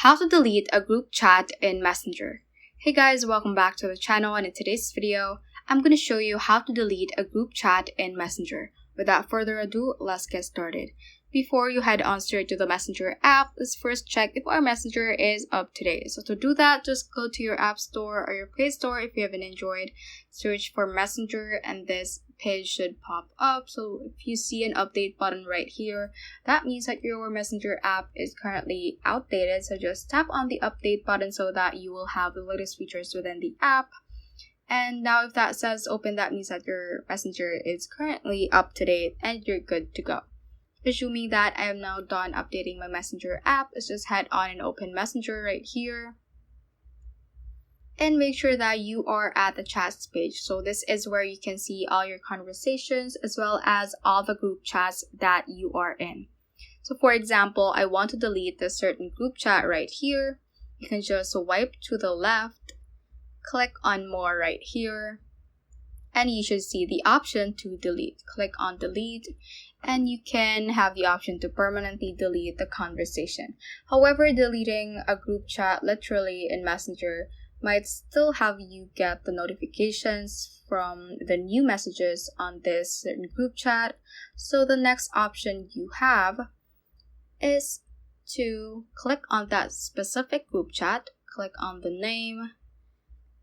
How to delete a group chat in Messenger. Hey guys, welcome back to the channel, and in today's video, I'm going to show you how to delete a group chat in Messenger. Without further ado, let's get started. Before you head on straight to the Messenger app, let's first check if our Messenger is up to date. So to do that, just go to your App Store or your Play Store if you have an Android. Search for Messenger and this page should pop up. So if you see an update button right here, that means that your Messenger app is currently outdated. So just tap on the update button so that you will have the latest features within the app. And now if that says open, that means that your Messenger is currently up to date and you're good to go. Assuming that I am now done updating my Messenger app, let's just head on and open Messenger right here. And make sure that you are at the chats page. So this is where you can see all your conversations as well as all the group chats that you are in. So for example, I want to delete this certain group chat right here. You can just swipe to the left, click on more right here, and you should see the option to delete. Click on delete and you can have the option to permanently delete the conversation. However, deleting a group chat literally in Messenger might still have you get the notifications from the new messages on this certain group chat. So the next option you have is to click on that specific group chat, click on the name,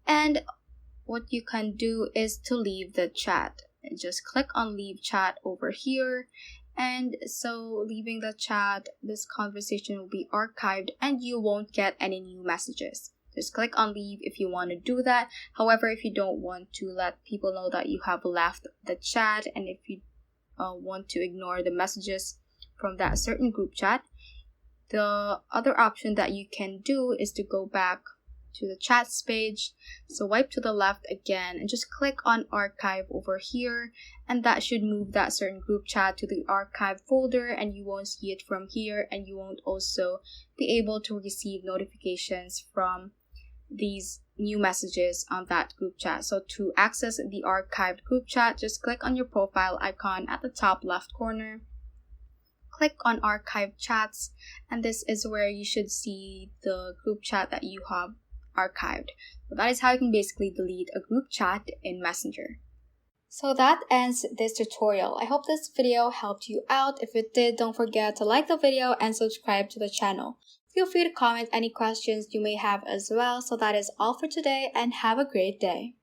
and what you can do is to leave the chat. And just click on leave chat over here. And so leaving the chat, this conversation will be archived and you won't get any new messages. Just click on leave if you want to do that. However, if you don't want to let people know that you have left the chat, and if you want to ignore the messages from that certain group chat, the other option that you can do is to go back to the chats page, swipe to the left again, and just click on archive over here, and that should move that certain group chat to the archive folder, and you won't see it from here, and you won't also be able to receive notifications from these new messages on that group chat. So to access the archived group chat, just click on your profile icon at the top left corner, click on archive chats, and this is where you should see the group chat that you have archived. So that is how you can basically delete a group chat in Messenger. So that ends this tutorial. I hope this video helped you out. If it did, don't forget to like the video and subscribe to the channel. Feel free to comment any questions you may have as well. So that is all for today, and have a great day.